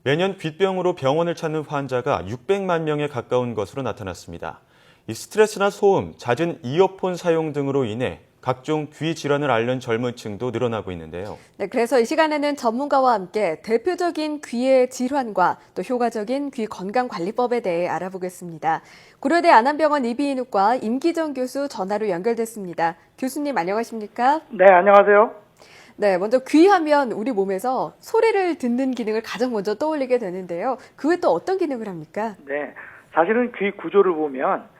매년 귓병으로 병원을 찾는 환자가 600만 명에 가까운 것으로 나타났습니다. 이 스트레스나 소음, 잦은 이어폰 사용 등으로 인해 각종 귀 질환을 앓는 젊은 층도 늘어나고 있는데요. 네, 그래서 이 시간에는 전문가와 함께 대표적인 귀의 질환과 또 효과적인 귀 건강관리법에 대해 알아보겠습니다. 고려대 안암병원 이비인후과 임기정 교수 전화로 연결됐습니다. 교수님 안녕하십니까? 네, 안녕하세요. 네, 먼저 귀하면 우리 몸에서 소리를 듣는 기능을 가장 먼저 떠올리게 되는데요. 그 외에 또 어떤 기능을 합니까? 네, 사실은 귀 구조를 보면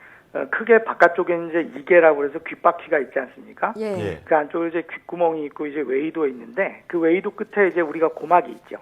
크게 바깥쪽에 이제 이계라고 해서 귓바퀴가 있지 않습니까? 예. 그 안쪽에 이제 귓구멍이 있고 이제 외이도가 있는데 그 외이도 끝에 이제 우리가 고막이 있죠.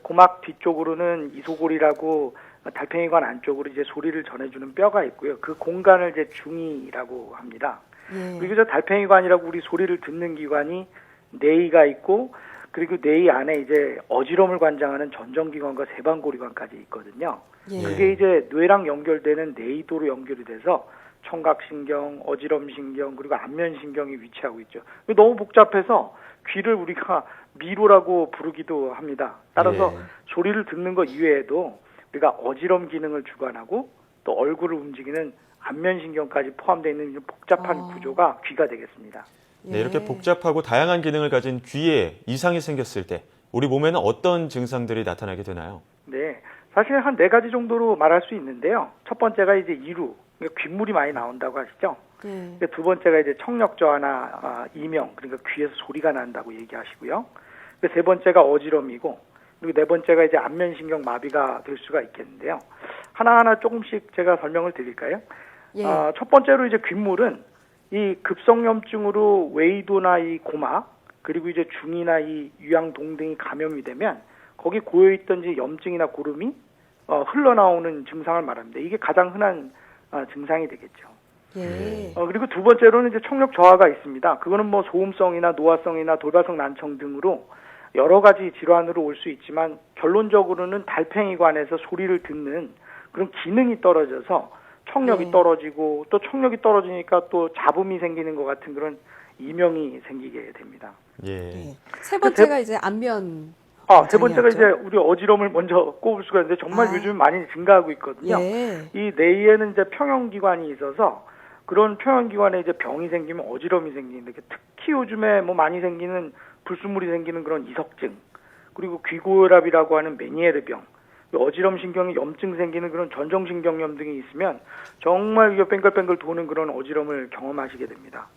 고막 뒤쪽으로는 이소골이라고 달팽이관 안쪽으로 이제 소리를 전해주는 뼈가 있고요. 그 공간을 이제 중이라고 합니다. 예. 그리고 저 달팽이관이라고 우리 소리를 듣는 기관이 뇌이가 있고 그리고 뇌이 안에 이제 어지럼을 관장하는 전정기관과 세방고리관까지 있거든요. 예. 그게 이제 뇌랑 연결되는 뇌이도로 연결이 돼서 청각신경, 어지럼신경 그리고 안면신경이 위치하고 있죠. 너무 복잡해서 귀를 우리가 미로라고 부르기도 합니다. 따라서 소리를 듣는 것 이외에도 우리가 어지럼 기능을 주관하고 또 얼굴을 움직이는 안면신경까지 포함되어 있는 복잡한 구조가 귀가 되겠습니다. 네, 이렇게 복잡하고 다양한 기능을 가진 귀에 이상이 생겼을 때 우리 몸에는 어떤 증상들이 나타나게 되나요? 네, 사실 한 4가지 정도로 말할 수 있는데요. 첫 번째가 이제 이루, 귓물이 많이 나온다고 하시죠. 두 번째가 이제 청력 저하나 이명, 그러니까 귀에서 소리가 난다고 얘기하시고요. 세 번째가 어지럼이고, 그리고 네 번째가 이제 안면신경 마비가 될 수가 있겠는데요. 하나하나 조금씩 제가 설명을 드릴까요? 예. 첫 번째로 이제 귓물은 이 급성염증으로 외이도나 이 고막, 그리고 이제 중이나 이 유양동 등이 감염이 되면 거기 고여있던 이제 염증이나 고름이 흘러나오는 증상을 말합니다. 이게 가장 흔한 증상이 되겠죠. 예. 그리고 두 번째로는 이제 청력 저하가 있습니다. 그거는 뭐 소음성이나 노화성이나 돌발성 난청 등으로 여러 가지 질환으로 올 수 있지만 결론적으로는 달팽이관에서 소리를 듣는 그런 기능이 떨어져서 청력이 떨어지고 또 청력이 떨어지니까 또 잡음이 생기는 것 같은 그런 이명이 생기게 됩니다. 예. 세 번째가 이제 안면. 세 번째가 이제 우리 어지럼을 먼저 꼽을 수가 있는데 정말 요즘 많이 증가하고 있거든요. 예. 이 뇌에는 이제 평형기관이 있어서 그런 평형기관에 이제 병이 생기면 어지럼이 생기는데 특히 요즘에 뭐 많이 생기는 불순물이 생기는 그런 이석증 그리고 귀고혈압이라고 하는 메니에르병 어지럼 신경에 염증 생기는 그런 전정신경염 등이 있으면 정말 이게 뺑글뺑글 도는 그런 어지럼을 경험하시게 됩니다.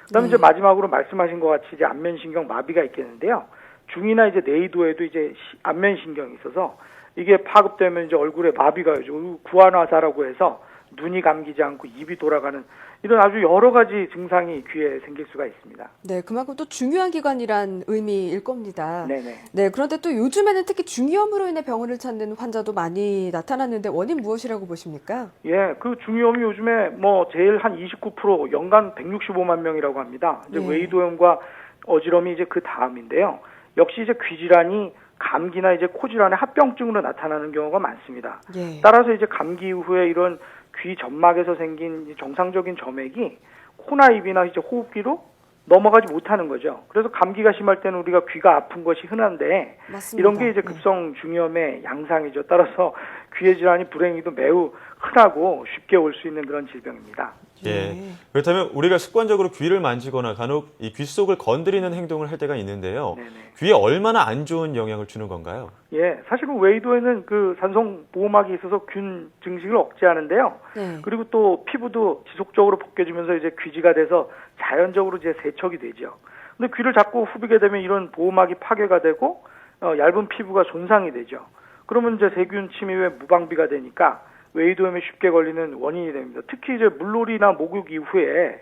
그다음에 이제 마지막으로 말씀하신 것 같이 이제 안면신경 마비가 있겠는데요. 중이나 이제 뇌이도에도 이제 안면신경이 있어서 이게 파급되면 이제 얼굴에 마비가 오죠. 구안화사라고 해서 눈이 감기지 않고 입이 돌아가는 이런 아주 여러 가지 증상이 귀에 생길 수가 있습니다. 네, 그만큼 또 중요한 기관이란 의미일 겁니다. 네네. 네, 그런데 또 요즘에는 특히 중이염으로 인해 병원을 찾는 환자도 많이 나타났는데 원인 무엇이라고 보십니까? 예, 그 중이염이 요즘에 뭐 제일 한 29% 연간 165만 명이라고 합니다. 이제 외이도염과 어지럼이 이제 그 다음인데요. 역시 이제 귀질환이 감기나 이제 코질환의 합병증으로 나타나는 경우가 많습니다. 따라서 이제 감기 이후에 이런 귀 점막에서 생긴 정상적인 점액이 코나 입이나 이제 호흡기로 넘어가지 못하는 거죠. 그래서 감기가 심할 때는 우리가 귀가 아픈 것이 흔한데 맞습니다. 이런 게 이제 급성 중이염의 양상이죠. 따라서 귀의 질환이 불행히도 매우 흔하고 쉽게 올 수 있는 그런 질병입니다. 예. 그렇다면 우리가 습관적으로 귀를 만지거나 간혹 이 귀 속을 건드리는 행동을 할 때가 있는데요. 귀에 얼마나 안 좋은 영향을 주는 건가요? 예, 사실 그 외이도에는 그 산성 보호막이 있어서 균 증식을 억제하는데요. 그리고 또 피부도 지속적으로 벗겨지면서 이제 귀지가 돼서 자연적으로 이제 세척이 되죠. 근데 귀를 자꾸 후비게 되면 이런 보호막이 파괴가 되고 얇은 피부가 손상이 되죠. 그러면 이제 세균 침입에 무방비가 되니까 외이도염에 쉽게 걸리는 원인이 됩니다. 특히 이제 물놀이나 목욕 이후에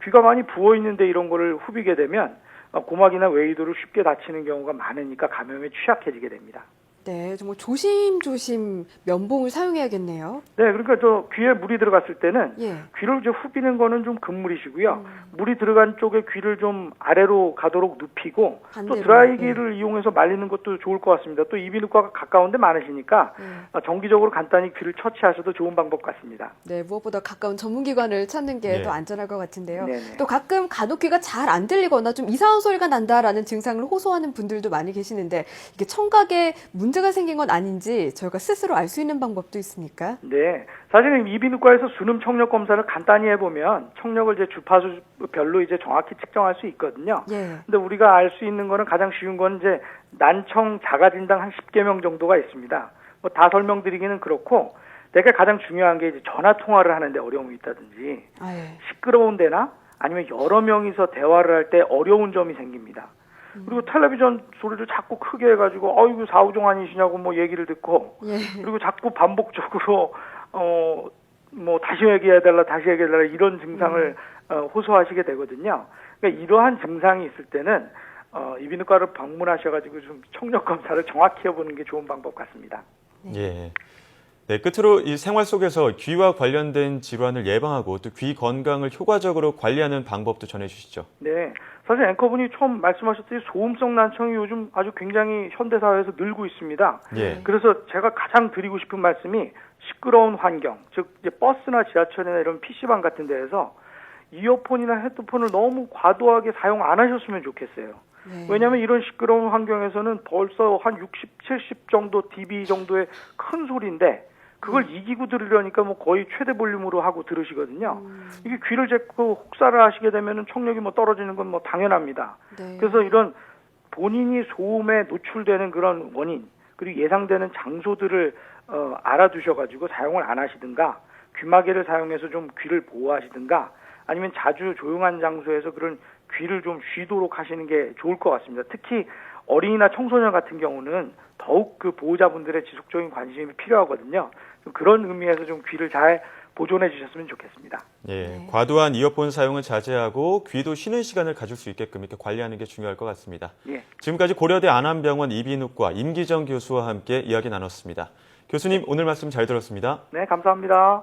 귀가 많이 부어 있는데 이런 거를 후비게 되면 고막이나 외이도를 쉽게 다치는 경우가 많으니까 감염에 취약해지게 됩니다. 네, 정말 조심조심 면봉을 사용해야겠네요. 네, 그러니까 저 귀에 물이 들어갔을 때는 귀를 이제 후비는 거는 좀 금물이시고요. 물이 들어간 쪽에 귀를 좀 아래로 가도록 눕히고 또 드라이기를 이용해서 말리는 것도 좋을 것 같습니다. 또 이비인후과가 가까운데 많으시니까 정기적으로 간단히 귀를 처치하셔도 좋은 방법 같습니다. 네, 무엇보다 가까운 전문기관을 찾는 게 더 안전할 것 같은데요. 네네. 또 가끔 간혹 귀가 잘 안 들리거나 좀 이상한 소리가 난다라는 증상을 호소하는 분들도 많이 계시는데 이게 청각에 문제가 문제가 생긴 건 아닌지 저희가 스스로 알 수 있는 방법도 있습니까? 네, 사실은 이비인후과에서 순음 청력 검사를 간단히 해보면 청력을 이제 주파수별로 이제 정확히 측정할 수 있거든요. 예. 근데 우리가 알 수 있는 거는 가장 쉬운 건 이제 난청 자가 진단 한 10개명 정도가 있습니다. 뭐 다 설명드리기는 그렇고, 내가 가장 중요한 게 이제 전화 통화를 하는데 어려움이 있다든지, 예. 시끄러운 데나 아니면 여러 명이서 대화를 할 때 어려운 점이 생깁니다. 그리고 텔레비전 소리를 자꾸 크게 해가지고 어이구 사우정 아니시냐고 뭐 얘기를 듣고, 예. 그리고 자꾸 반복적으로 뭐 다시 얘기해달라 이런 증상을 호소하시게 되거든요. 그러니까 이러한 증상이 있을 때는 이비인후과를 방문하셔가지고 좀 청력 검사를 정확히 해보는 게 좋은 방법 같습니다. 예. 네, 끝으로 이 생활 속에서 귀와 관련된 질환을 예방하고 또 귀 건강을 효과적으로 관리하는 방법도 전해주시죠. 네, 사실 앵커분이 처음 말씀하셨듯이 소음성 난청이 요즘 아주 굉장히 현대사회에서 늘고 있습니다. 예. 그래서 제가 가장 드리고 싶은 말씀이 시끄러운 환경, 즉 이제 버스나 지하철이나 이런 PC방 같은 데에서 이어폰이나 헤드폰을 너무 과도하게 사용 안 하셨으면 좋겠어요. 네. 왜냐하면 이런 시끄러운 환경에서는 벌써 한 60, 70 정도 dB 정도의 큰 소리인데 그걸 이기고 들으려니까 뭐 거의 최대 볼륨으로 하고 들으시거든요. 이게 귀를 재고 혹사를 하시게 되면은 청력이 뭐 떨어지는 건 뭐 당연합니다. 네. 그래서 이런 본인이 소음에 노출되는 그런 원인 그리고 예상되는 장소들을 알아두셔가지고 사용을 안 하시든가 귀마개를 사용해서 좀 귀를 보호하시든가 아니면 자주 조용한 장소에서 그런 귀를 좀 쉬도록 하시는 게 좋을 것 같습니다. 특히 어린이나 청소년 같은 경우는 더욱 그 보호자분들의 지속적인 관심이 필요하거든요. 그런 의미에서 좀 귀를 잘 보존해 주셨으면 좋겠습니다. 예, 네. 과도한 이어폰 사용을 자제하고 귀도 쉬는 시간을 가질 수 있게끔 이렇게 관리하는 게 중요할 것 같습니다. 예. 지금까지 고려대 안암병원 이비인후과 임기정 교수와 함께 이야기 나눴습니다. 교수님, 오늘 말씀 잘 들었습니다. 네, 감사합니다.